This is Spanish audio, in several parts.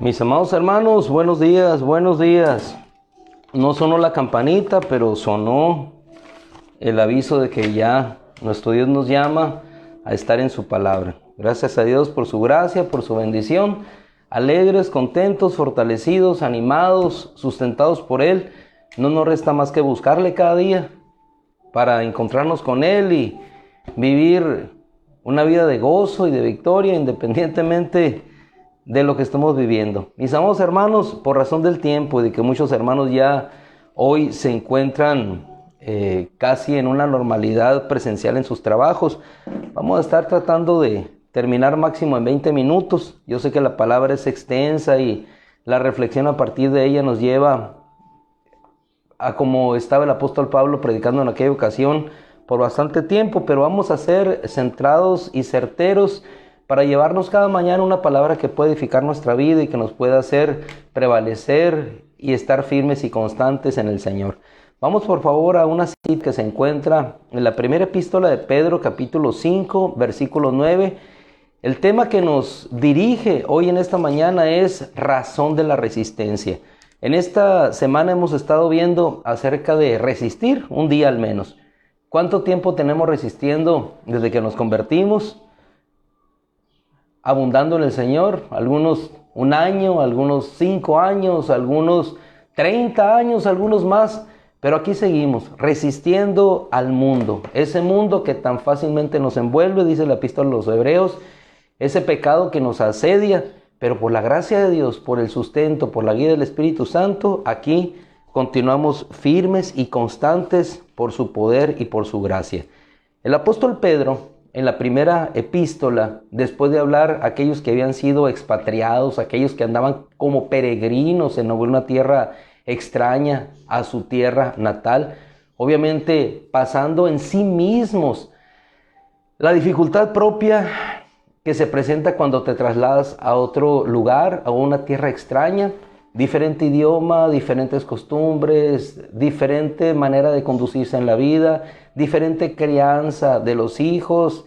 Mis amados hermanos, buenos días, buenos días. No sonó la campanita, pero sonó el aviso de que ya nuestro Dios nos llama a estar en su palabra. Gracias a Dios por su gracia, por su bendición. Alegres, contentos, fortalecidos, animados, sustentados por Él. No nos resta más que buscarle cada día para encontrarnos con Él y vivir una vida de gozo y de victoria independientemente de lo que estamos viviendo. Mis amados hermanos, por razón del tiempo y de que muchos hermanos ya hoy se encuentran casi en una normalidad presencial en sus trabajos, vamos a estar tratando de terminar máximo en 20 minutos. Yo sé que la palabra es extensa y la reflexión a partir de ella nos lleva a como estaba el apóstol Pablo predicando en aquella ocasión por bastante tiempo, pero vamos a ser centrados y certeros para llevarnos cada mañana una palabra que pueda edificar nuestra vida y que nos pueda hacer prevalecer y estar firmes y constantes en el Señor. Vamos por favor a una cita que se encuentra en la primera epístola de Pedro, capítulo 5, versículo 9. El tema que nos dirige hoy en esta mañana es razón de la resistencia. En esta semana hemos estado viendo acerca de resistir un día al menos. ¿Cuánto tiempo tenemos resistiendo desde que nos convertimos? Abundando en el Señor, algunos un año, algunos 5 años, algunos 30 años, algunos más, pero aquí seguimos resistiendo al mundo, ese mundo que tan fácilmente nos envuelve, dice la epístola a los Hebreos, ese pecado que nos asedia, pero por la gracia de Dios, por el sustento, por la guía del Espíritu Santo, aquí continuamos firmes y constantes por su poder y por su gracia. El apóstol Pedro, en la primera epístola, después de hablar a aquellos que habían sido expatriados, aquellos que andaban como peregrinos en una tierra extraña a su tierra natal, obviamente pasando en sí mismos la dificultad propia que se presenta cuando te trasladas a otro lugar, a una tierra extraña, diferente idioma, diferentes costumbres, diferente manera de conducirse en la vida, diferente crianza de los hijos,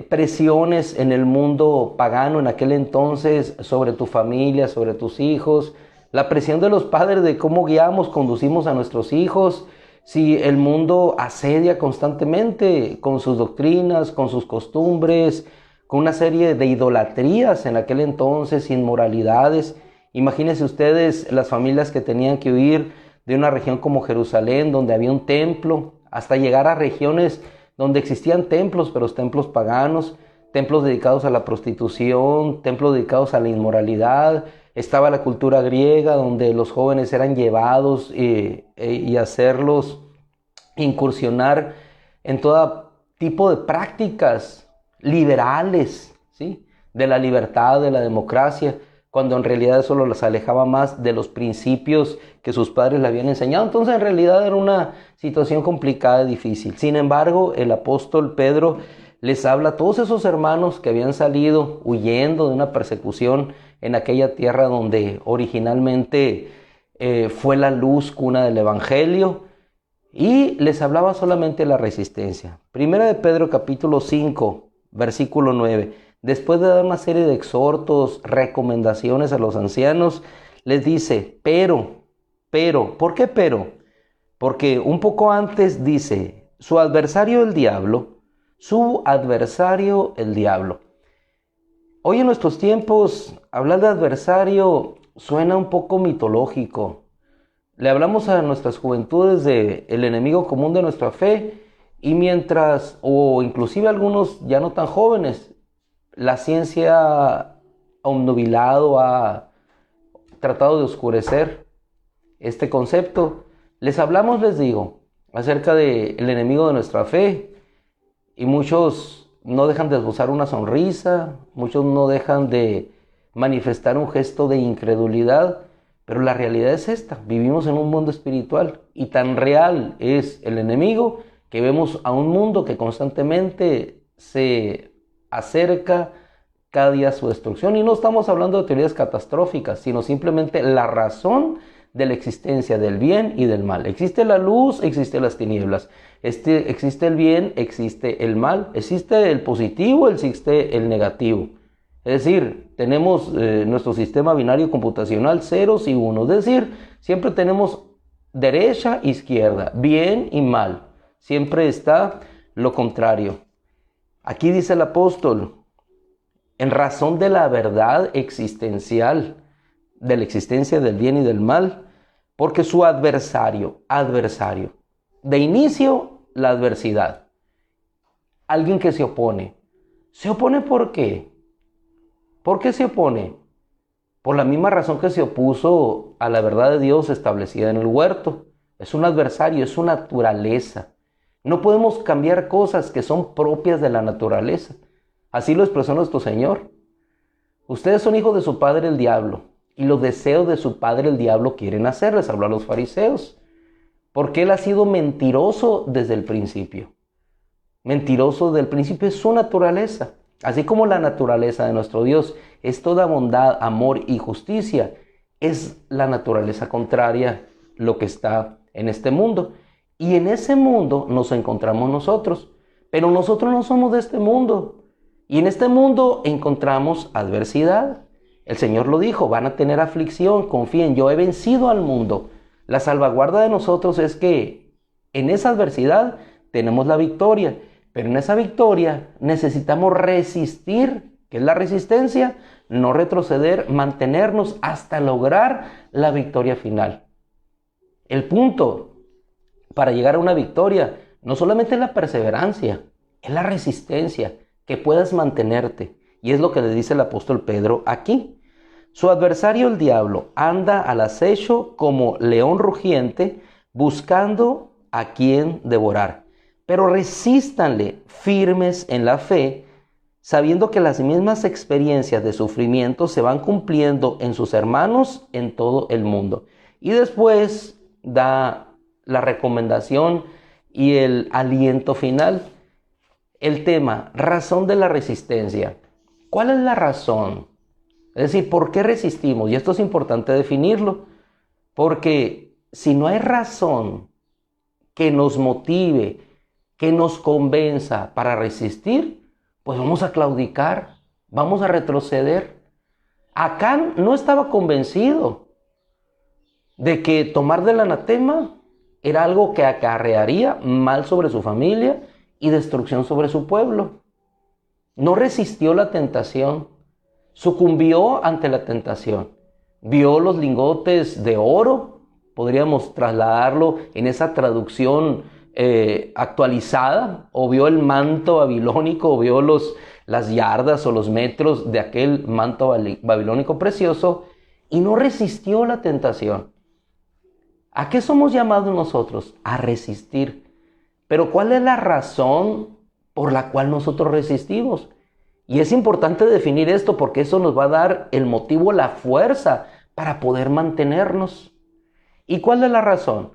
presiones en el mundo pagano en aquel entonces sobre tu familia, sobre tus hijos, la presión de los padres de cómo guiamos, conducimos a nuestros hijos, si el mundo asedia constantemente con sus doctrinas, con sus costumbres, con una serie de idolatrías en aquel entonces, inmoralidades. Imagínense ustedes las familias que tenían que huir de una región como Jerusalén, donde había un templo, hasta llegar a regiones donde existían templos, pero templos paganos, templos dedicados a la prostitución, templos dedicados a la inmoralidad. Estaba la cultura griega, donde los jóvenes eran llevados y hacerlos incursionar en todo tipo de prácticas liberales, ¿sí? De la libertad, de la democracia, cuando en realidad solo las alejaba más de los principios que sus padres le habían enseñado. Entonces en realidad era una situación complicada y difícil. Sin embargo, el apóstol Pedro les habla a todos esos hermanos que habían salido huyendo de una persecución en aquella tierra donde originalmente fue la luz cuna del evangelio, y les hablaba solamente de la resistencia. Primera de Pedro capítulo 5, versículo 9. Después de dar una serie de exhortos, recomendaciones a los ancianos, les dice, pero, ¿por qué pero? Porque un poco antes dice, su adversario el diablo. Hoy en nuestros tiempos, hablar de adversario suena un poco mitológico. Le hablamos a nuestras juventudes de el enemigo común de nuestra fe, y mientras, o inclusive algunos ya no tan jóvenes, la ciencia ha obnubilado, ha tratado de oscurecer este concepto. Les hablamos, les digo, acerca del enemigo de nuestra fe, y muchos no dejan de esbozar una sonrisa, muchos no dejan de manifestar un gesto de incredulidad, pero la realidad es esta: vivimos en un mundo espiritual, y tan real es el enemigo que vemos a un mundo que constantemente se acerca cada día a su destrucción. Y no estamos hablando de teorías catastróficas, sino simplemente la razón de la existencia del bien y del mal. Existe la luz, existe las tinieblas. Existe el bien, existe el mal. Existe el positivo, existe el negativo. Es decir, tenemos nuestro sistema binario computacional ceros y unos. Es decir, siempre tenemos derecha, izquierda, bien y mal. Siempre está lo contrario. Aquí dice el apóstol, en razón de la verdad existencial, de la existencia del bien y del mal, porque su adversario, de inicio la adversidad, alguien que se opone. ¿Se opone por qué? ¿Por qué se opone? Por la misma razón que se opuso a la verdad de Dios establecida en el huerto. Es un adversario, es su naturaleza. No podemos cambiar cosas que son propias de la naturaleza. Así lo expresó nuestro Señor. Ustedes son hijos de su padre el diablo, y los deseos de su padre el diablo quieren hacer, les habló a los fariseos. Porque él ha sido mentiroso desde el principio. Mentiroso desde el principio es su naturaleza. Así como la naturaleza de nuestro Dios es toda bondad, amor y justicia, es la naturaleza contraria lo que está en este mundo. Y en ese mundo nos encontramos nosotros. Pero nosotros no somos de este mundo. Y en este mundo encontramos adversidad. El Señor lo dijo, van a tener aflicción, confíen, yo he vencido al mundo. La salvaguarda de nosotros es que en esa adversidad tenemos la victoria. Pero en esa victoria necesitamos resistir, que es la resistencia, no retroceder, mantenernos hasta lograr la victoria final. El punto para llegar a una victoria no solamente es la perseverancia, es la resistencia, que puedas mantenerte. Y es lo que le dice el apóstol Pedro aquí. Su adversario el diablo anda al acecho como león rugiente buscando a quien devorar. Pero resístanle firmes en la fe, sabiendo que las mismas experiencias de sufrimiento se van cumpliendo en sus hermanos en todo el mundo. Y después da la recomendación y el aliento final. El tema, razón de la resistencia. ¿Cuál es la razón? Es decir, ¿por qué resistimos? Y esto es importante definirlo, porque si no hay razón que nos motive, que nos convenza para resistir, pues vamos a claudicar, vamos a retroceder. Acán no estaba convencido de que tomar del anatema era algo que acarrearía mal sobre su familia y destrucción sobre su pueblo. No resistió la tentación, sucumbió ante la tentación. Vio los lingotes de oro, podríamos trasladarlo en esa traducción actualizada, o vio el manto babilónico, o vio las yardas o los metros de aquel manto babilónico precioso, y no resistió la tentación. ¿A qué somos llamados nosotros? A resistir. Pero ¿cuál es la razón por la cual nosotros resistimos? Y es importante definir esto porque eso nos va a dar el motivo, la fuerza para poder mantenernos. ¿Y cuál es la razón?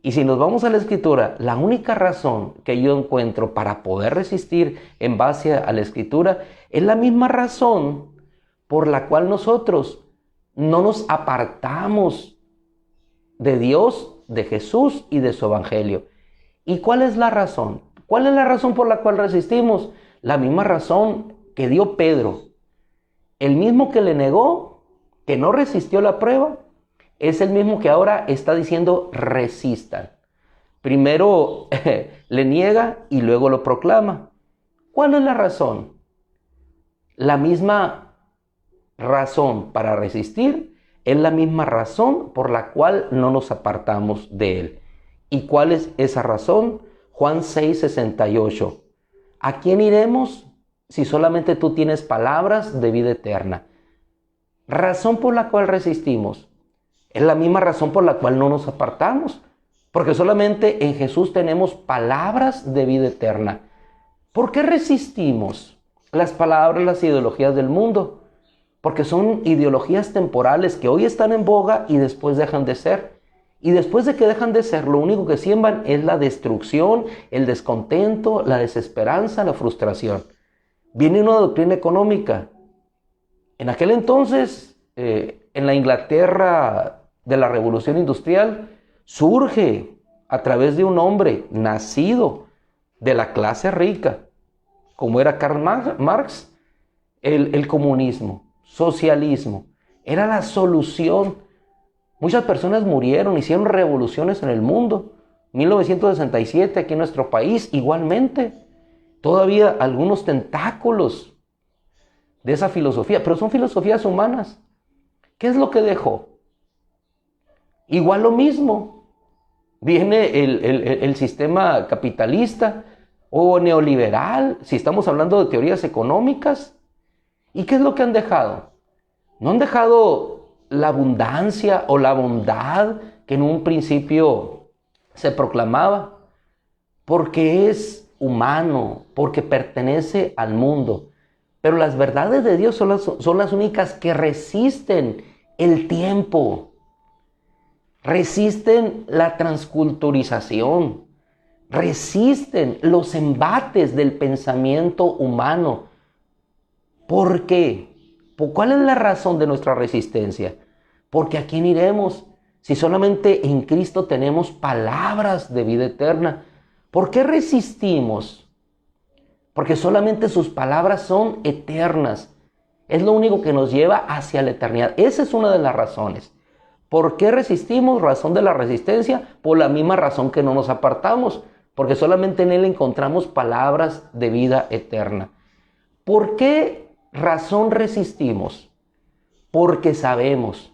Y si nos vamos a la Escritura, la única razón que yo encuentro para poder resistir en base a la Escritura es la misma razón por la cual nosotros no nos apartamos de Dios, de Jesús y de su Evangelio. ¿Y cuál es la razón? ¿Cuál es la razón por la cual resistimos? La misma razón que dio Pedro. El mismo que le negó, que no resistió la prueba, es el mismo que ahora está diciendo resistan. Primero le niega y luego lo proclama. ¿Cuál es la razón? La misma razón para resistir es la misma razón por la cual no nos apartamos de él. ¿Y cuál es esa razón? Juan 6:68. ¿A quién iremos si solamente tú tienes palabras de vida eterna? Razón por la cual resistimos. Es la misma razón por la cual no nos apartamos. Porque solamente en Jesús tenemos palabras de vida eterna. ¿Por qué resistimos las palabras, las ideologías del mundo? Porque son ideologías temporales que hoy están en boga y después dejan de ser. Y después de que dejan de ser, lo único que siembran es la destrucción, el descontento, la desesperanza, la frustración. Viene una doctrina económica. En aquel entonces, en la Inglaterra de la Revolución Industrial, surge a través de un hombre nacido de la clase rica, como era Karl Marx, el comunismo, socialismo, era la solución. Muchas personas murieron, hicieron revoluciones en el mundo. 1967 aquí en nuestro país, igualmente. Todavía algunos tentáculos de esa filosofía, pero son filosofías humanas. ¿Qué es lo que dejó? Igual lo mismo. Viene el sistema capitalista o neoliberal, si estamos hablando de teorías económicas. ¿Y qué es lo que han dejado? No han dejado la abundancia o la bondad que en un principio se proclamaba, porque es humano, porque pertenece al mundo. Pero las verdades de Dios son las únicas que resisten el tiempo, resisten la transculturización, resisten los embates del pensamiento humano. ¿Por qué? ¿Cuál es la razón de nuestra resistencia? Porque ¿a quién iremos si solamente en Cristo tenemos palabras de vida eterna? ¿Por qué resistimos? Porque solamente sus palabras son eternas. Es lo único que nos lleva hacia la eternidad. Esa es una de las razones. ¿Por qué resistimos? Razón de la resistencia, por la misma razón que no nos apartamos, porque solamente en Él encontramos palabras de vida eterna. ¿Por qué razón resistimos? Porque sabemos.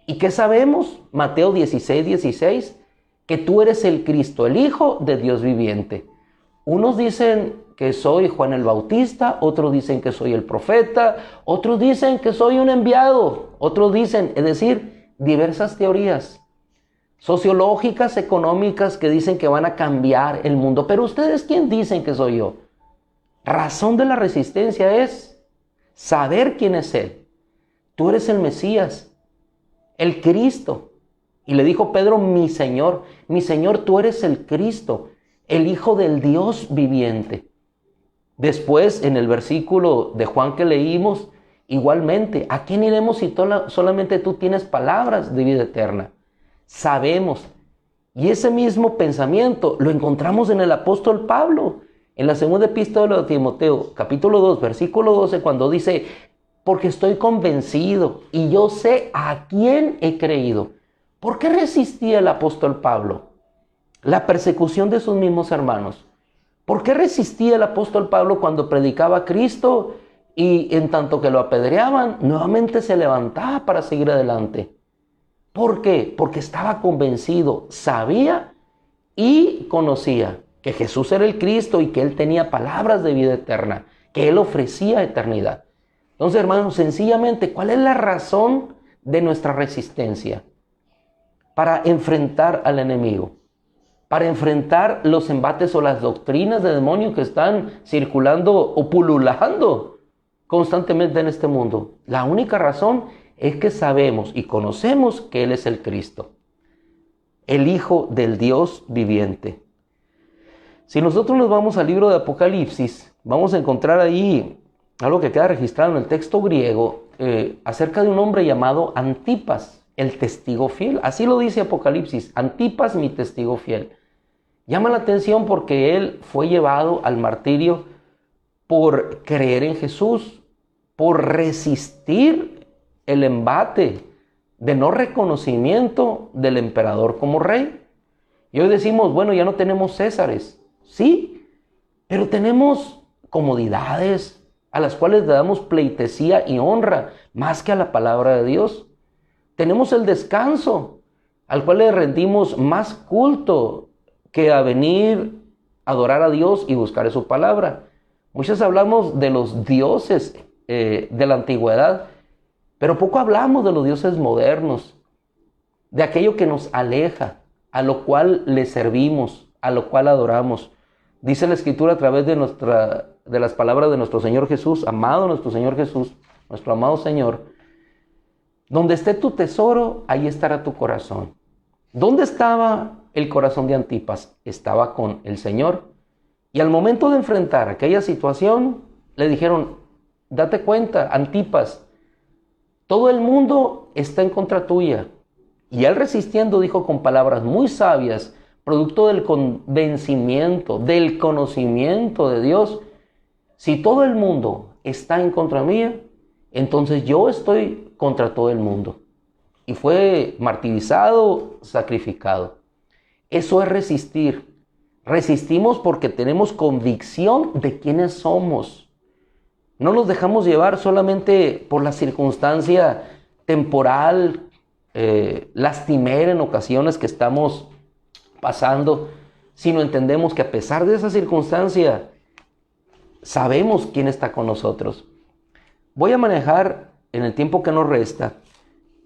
¿Y qué sabemos? Mateo 16:16, que tú eres el Cristo, el Hijo de Dios viviente. Unos dicen que soy Juan el Bautista, otros dicen que soy el profeta, otros dicen que soy un enviado, otros dicen, es decir, diversas teorías sociológicas, económicas, que dicen que van a cambiar el mundo. Pero ustedes, ¿quién dicen que soy yo? Razón de la resistencia es saber quién es Él. Tú eres el Mesías, el Cristo. Y le dijo Pedro, mi Señor, tú eres el Cristo, el Hijo del Dios viviente. Después, en el versículo de Juan que leímos, igualmente, ¿a quién iremos si solamente tú tienes palabras de vida eterna? Sabemos. Y ese mismo pensamiento lo encontramos en el apóstol Pablo, en la segunda epístola de Timoteo, capítulo 2, versículo 12, cuando dice, porque estoy convencido y yo sé a quién he creído. ¿Por qué resistía el apóstol Pablo la persecución de sus mismos hermanos? ¿Por qué resistía el apóstol Pablo cuando predicaba a Cristo y en tanto que lo apedreaban, nuevamente se levantaba para seguir adelante? ¿Por qué? Porque estaba convencido, sabía y conocía que Jesús era el Cristo y que Él tenía palabras de vida eterna, que Él ofrecía eternidad. Entonces, hermanos, sencillamente, ¿cuál es la razón de nuestra resistencia? Para enfrentar al enemigo, para enfrentar los embates o las doctrinas de demonios que están circulando o pululando constantemente en este mundo. La única razón es que sabemos y conocemos que Él es el Cristo, el Hijo del Dios viviente. Si nosotros nos vamos al libro de Apocalipsis, vamos a encontrar ahí algo que queda registrado en el texto griego acerca de un hombre llamado Antipas, el testigo fiel. Así lo dice Apocalipsis, Antipas, mi testigo fiel. Llama la atención porque él fue llevado al martirio por creer en Jesús, por resistir el embate de no reconocimiento del emperador como rey. Y hoy decimos, bueno, ya no tenemos césares. Sí, pero tenemos comodidades a las cuales le damos pleitesía y honra más que a la palabra de Dios. Tenemos el descanso al cual le rendimos más culto que a venir a adorar a Dios y buscar su palabra. Muchos hablamos de los dioses de la antigüedad, pero poco hablamos de los dioses modernos, de aquello que nos aleja, a lo cual le servimos, a lo cual adoramos. Dice la Escritura a través de las palabras de nuestro Señor Jesús, amado nuestro Señor Jesús, nuestro amado Señor, donde esté tu tesoro, ahí estará tu corazón. ¿Dónde estaba el corazón de Antipas? Estaba con el Señor. Y al momento de enfrentar aquella situación, le dijeron, date cuenta, Antipas, todo el mundo está en contra tuya. Y él resistiendo dijo con palabras muy sabias, producto del convencimiento, del conocimiento de Dios, si todo el mundo está en contra mía, entonces yo estoy contra todo el mundo. Y fue martirizado, sacrificado. Eso es resistir. Resistimos porque tenemos convicción de quiénes somos. No nos dejamos llevar solamente por la circunstancia temporal, lastimera en ocasiones que estamos pasando, sino entendemos que a pesar de esa circunstancia, sabemos quién está con nosotros. Voy a manejar en el tiempo que nos resta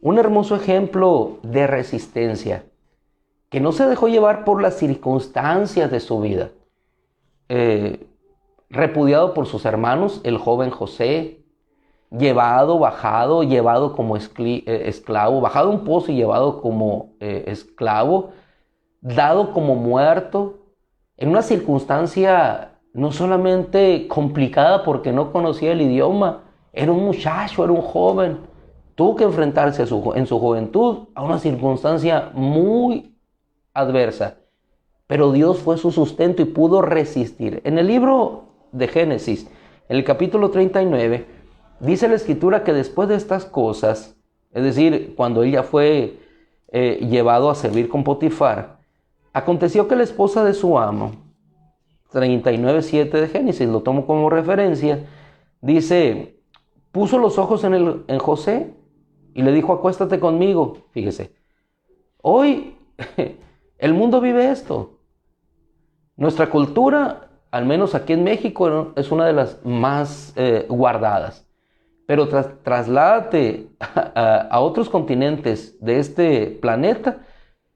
un hermoso ejemplo de resistencia, que no se dejó llevar por las circunstancias de su vida. Repudiado por sus hermanos, el joven José, llevado como esclavo, bajado a un pozo y llevado como esclavo, dado como muerto, en una circunstancia no solamente complicada porque no conocía el idioma, era un muchacho, era un joven, tuvo que enfrentarse en su juventud a una circunstancia muy adversa, pero Dios fue su sustento y pudo resistir. En el libro de Génesis, en el capítulo 39, dice la escritura que después de estas cosas, es decir, cuando él ya fue llevado a servir con Potifar, aconteció que la esposa de su amo, 39:7 de Génesis, lo tomo como referencia, dice, puso los ojos en José y le dijo, acuéstate conmigo. Fíjese, hoy el mundo vive esto. Nuestra cultura, al menos aquí en México, es una de las más guardadas. Pero trasládate a otros continentes de este planeta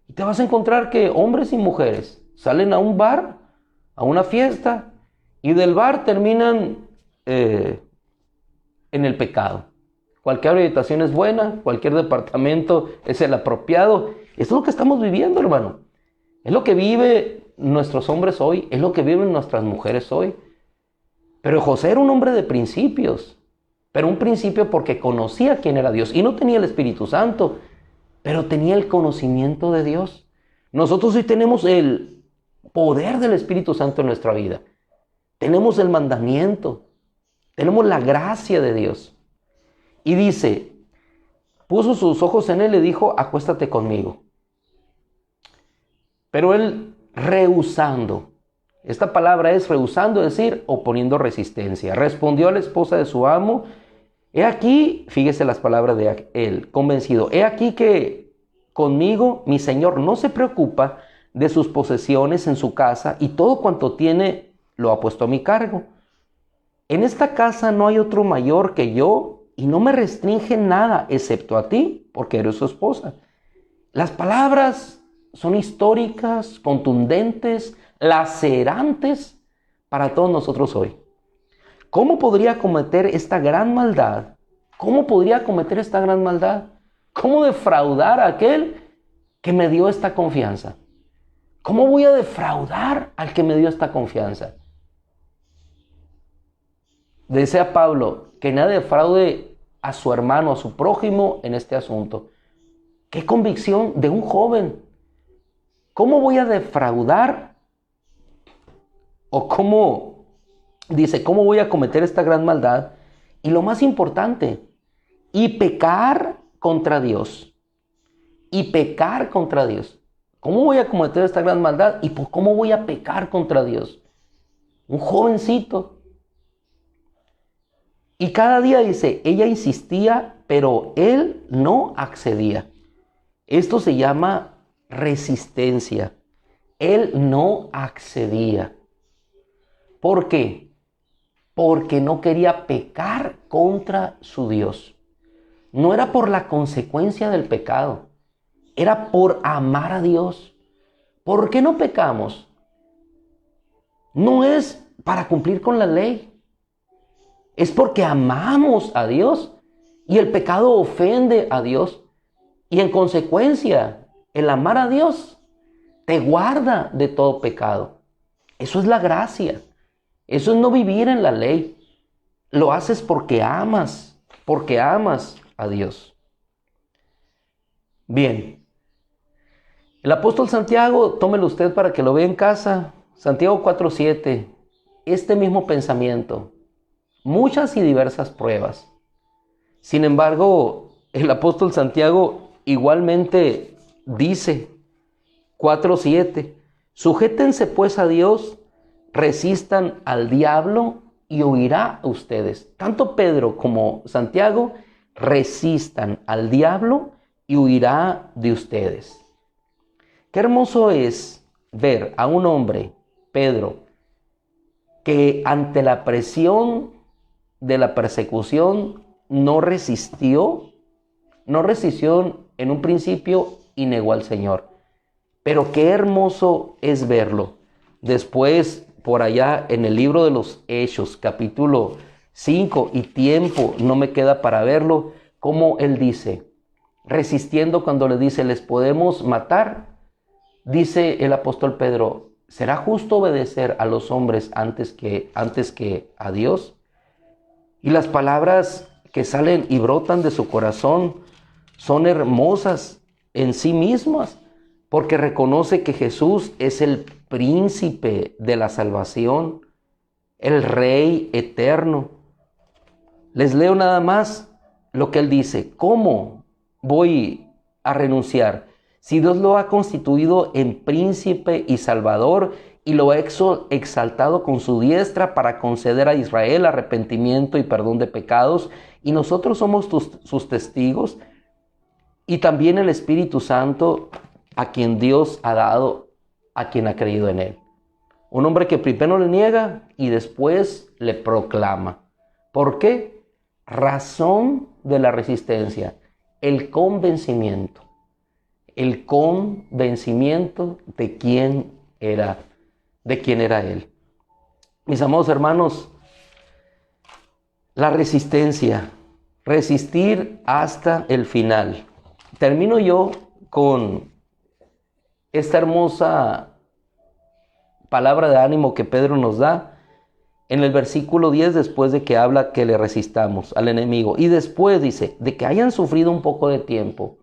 y te vas a encontrar que hombres y mujeres salen a un bar, a una fiesta, y del bar terminan en el pecado. Cualquier habitación es buena, cualquier departamento es el apropiado. Esto es lo que estamos viviendo, hermano. Es lo que viven nuestros hombres hoy, es lo que viven nuestras mujeres hoy. Pero José era un hombre de principios, pero un principio porque conocía quién era Dios y no tenía el Espíritu Santo, pero tenía el conocimiento de Dios. Nosotros hoy tenemos el poder del Espíritu Santo en nuestra vida. Tenemos el mandamiento, tenemos la gracia de Dios. Y dice, puso sus ojos en él y le dijo, acuéstate conmigo. Pero él rehusando, esta palabra es rehusando, es decir, oponiendo resistencia. Respondió a la esposa de su amo, he aquí, fíjese las palabras de él, convencido, he aquí que conmigo mi señor no se preocupa de sus posesiones en su casa y todo cuanto tiene lo ha puesto a mi cargo. En esta casa no hay otro mayor que yo y no me restringe nada excepto a ti, porque eres su esposa. Las palabras son históricas, contundentes, lacerantes para todos nosotros hoy. ¿Cómo podría cometer esta gran maldad? ¿Cómo podría cometer esta gran maldad? ¿Cómo defraudar a aquel que me dio esta confianza? ¿Cómo voy a defraudar al que me dio esta confianza? Desea Pablo que nadie defraude a su hermano, a su prójimo en este asunto. ¡Qué convicción de un joven! ¿Cómo voy a defraudar? O cómo, dice, ¿cómo voy a cometer esta gran maldad? Y lo más importante, y pecar contra Dios. Y pecar contra Dios. ¿Cómo voy a cometer esta gran maldad? ¿Y por cómo voy a pecar contra Dios? Un jovencito. Y cada día, dice, ella insistía, pero él no accedía. Esto se llama resistencia. Él no accedía. ¿Por qué? Porque no quería pecar contra su Dios. No era por la consecuencia del pecado. Era por amar a Dios. ¿Por qué no pecamos? No es para cumplir con la ley. Es porque amamos a Dios y el pecado ofende a Dios. Y en consecuencia, el amar a Dios te guarda de todo pecado. Eso es la gracia. Eso es no vivir en la ley. Lo haces porque amas a Dios. Bien. El apóstol Santiago, tómelo usted para que lo vea en casa. Santiago 4:7. Este mismo pensamiento. muchas y diversas pruebas. Sin embargo, el apóstol Santiago igualmente dice, 4:7, sujétense pues a Dios, resistan al diablo y huirá a ustedes. Tanto Pedro como Santiago resistan al diablo y huirá de ustedes. Qué hermoso es ver a un hombre, Pedro, que ante la presión de la persecución no resistió en un principio y negó al Señor. Pero qué hermoso es verlo. Después, por allá en el libro de los Hechos, capítulo 5, y tiempo no me queda para verlo, como él dice, resistiendo cuando le dice, ¿les podemos matar? Dice el apóstol Pedro, ¿será justo obedecer a los hombres antes que a Dios? Y las palabras que salen y brotan de su corazón son hermosas en sí mismas, porque reconoce que Jesús es el príncipe de la salvación, el Rey eterno. Les leo nada más lo que él dice. ¿Cómo voy a renunciar? Si Dios lo ha constituido en príncipe y salvador y lo ha exaltado con su diestra para conceder a Israel arrepentimiento y perdón de pecados, y nosotros somos sus testigos, y también el Espíritu Santo a quien Dios ha dado, a quien ha creído en él. Un hombre que primero le niega y después le proclama. ¿Por qué? Razón de la resistencia, el convencimiento de quién era él. Mis amados hermanos, la resistencia, resistir hasta el final. Termino yo con esta hermosa palabra de ánimo que Pedro nos da en el versículo 10, después de que habla que le resistamos al enemigo. Y después dice, de que hayan sufrido un poco de tiempo.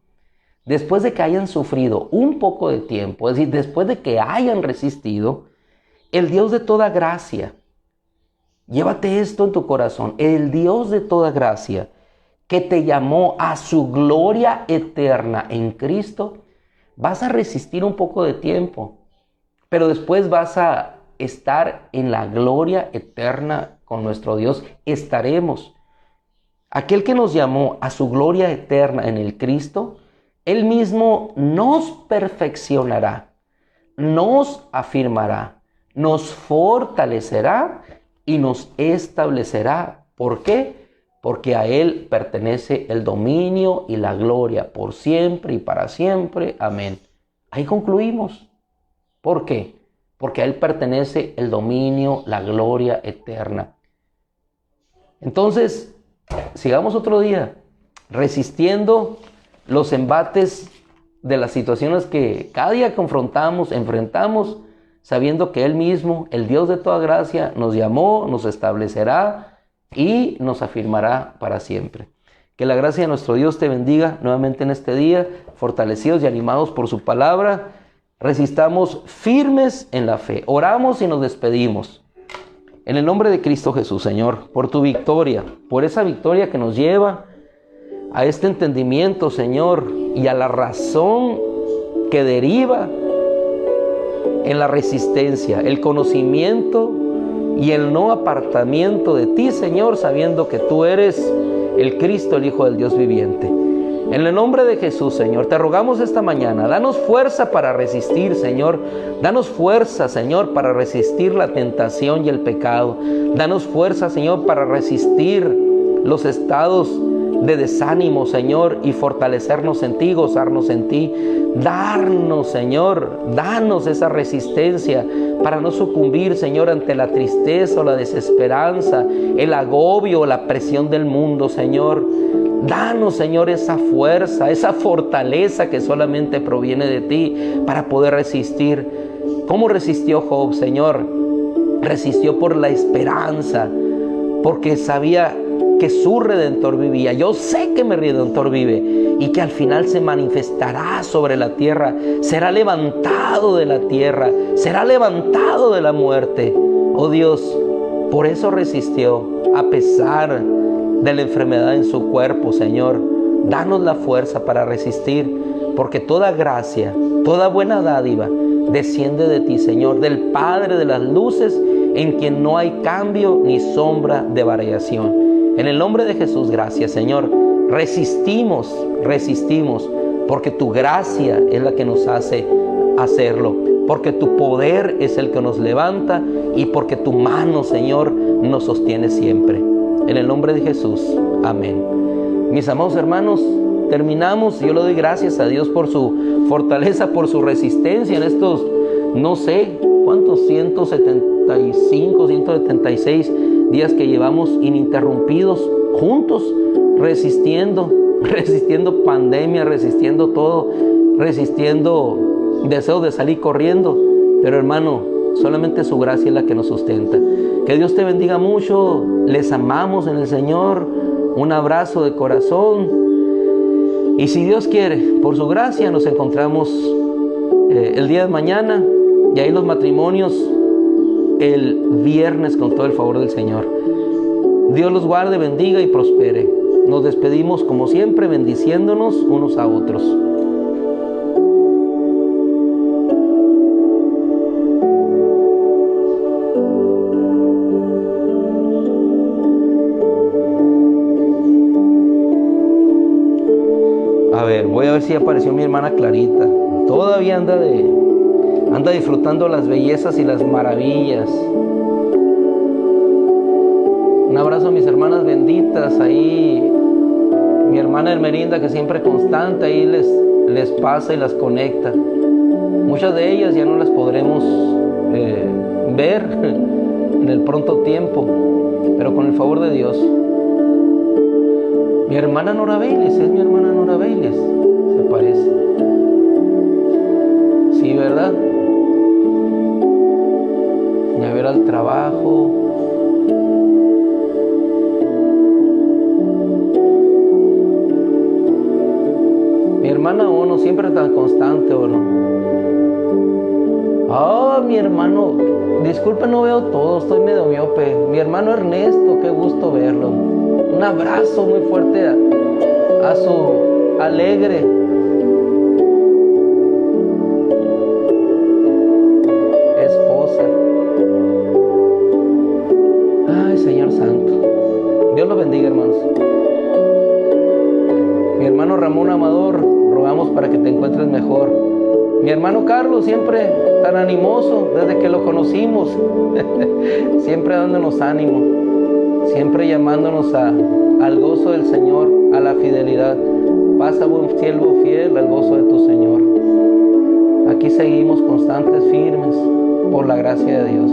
Después de que hayan sufrido un poco de tiempo, es decir, después de que hayan resistido, el Dios de toda gracia, llévate esto en tu corazón, el Dios de toda gracia, que te llamó a su gloria eterna en Cristo, vas a resistir un poco de tiempo, pero después vas a estar en la gloria eterna con nuestro Dios. Estaremos. Aquel que nos llamó a su gloria eterna en el Cristo, Él mismo nos perfeccionará, nos afirmará, nos fortalecerá y nos establecerá. ¿Por qué? Porque a Él pertenece el dominio y la gloria por siempre y para siempre. Amén. Ahí concluimos. ¿Por qué? Porque a Él pertenece el dominio, la gloria eterna. Entonces, sigamos otro día resistiendo los embates de las situaciones que cada día enfrentamos, sabiendo que Él mismo, el Dios de toda gracia, nos llamó, nos establecerá y nos afirmará para siempre. Que la gracia de nuestro Dios te bendiga nuevamente en este día, fortalecidos y animados por su palabra. Resistamos firmes en la fe. Oramos y nos despedimos. En el nombre de Cristo Jesús, Señor, por tu victoria, por esa victoria que nos lleva a este entendimiento, Señor, y a la razón que deriva en la resistencia, el conocimiento y el no apartamiento de ti, Señor, sabiendo que tú eres el Cristo, el Hijo del Dios viviente. En el nombre de Jesús, Señor, te rogamos esta mañana, danos fuerza para resistir, Señor. Danos fuerza, Señor, para resistir la tentación y el pecado. Danos fuerza, Señor, para resistir los estados de desánimo, Señor, y fortalecernos en ti, gozarnos en ti. Darnos, Señor, danos esa resistencia para no sucumbir, Señor, ante la tristeza o la desesperanza, el agobio o la presión del mundo, Señor. Danos, Señor, esa fuerza, esa fortaleza que solamente proviene de ti para poder resistir. ¿Cómo resistió Job, Señor? Resistió por la esperanza, porque sabía que su Redentor vivía. Yo sé que mi Redentor vive y que al final se manifestará sobre la tierra, será levantado de la tierra, será levantado de la muerte. Oh Dios, Por eso resistió, a pesar de la enfermedad en su cuerpo, Señor. Danos la fuerza para resistir, porque toda gracia, toda buena dádiva desciende de ti, Señor, del Padre de las luces, en quien no hay cambio ni sombra de variación. En el nombre de Jesús, gracias, Señor. Resistimos, porque tu gracia es la que nos hace hacerlo, porque tu poder es el que nos levanta y porque tu mano, Señor, nos sostiene siempre. En el nombre de Jesús, amén. Mis amados hermanos, terminamos. Yo le doy gracias a Dios por su fortaleza, por su resistencia en estos, no sé cuántos, 175, 176 días que llevamos ininterrumpidos juntos, resistiendo pandemia, resistiendo todo, resistiendo deseo de salir corriendo. Pero hermano, solamente su gracia es la que nos sustenta. Que Dios te bendiga mucho. Les amamos en el Señor. Un abrazo de corazón. Y si Dios quiere, por su gracia, nos encontramos el día de mañana. Y ahí los matrimonios el viernes con todo el favor del Señor. Dios los guarde, bendiga y prospere. Nos despedimos como siempre, bendiciéndonos unos a otros. Voy a ver si apareció mi hermana Clarita. Todavía anda disfrutando las bellezas y las maravillas. Un abrazo a mis hermanas benditas. Ahí mi hermana Hermerinda, que siempre constante, ahí les pasa y las conecta. Muchas de ellas ya no las podremos ver en el pronto tiempo, pero con el favor de Dios. Mi hermana Nora Bailes, es mi hermana Nora Bailes, se parece. Sí, ¿verdad? Ya ver al trabajo. Mi hermana Ono, siempre tan constante, Ono. Mi hermano, disculpe, no veo todo, estoy medio miope. Mi hermano Ernesto, qué gusto verlo. Un abrazo muy fuerte a su alegre esposa. Ay, Señor Santo. Dios los bendiga, hermanos. Mi hermano Ramón Amador, rogamos para que te encuentres mejor. Mi hermano Carlos, siempre tan animoso desde que lo conocimos, siempre dándonos ánimo, siempre llamándonos al gozo del Señor, a la fidelidad. Pasa, buen siervo fiel, al gozo de tu Señor. Aquí seguimos constantes, firmes, por la gracia de Dios.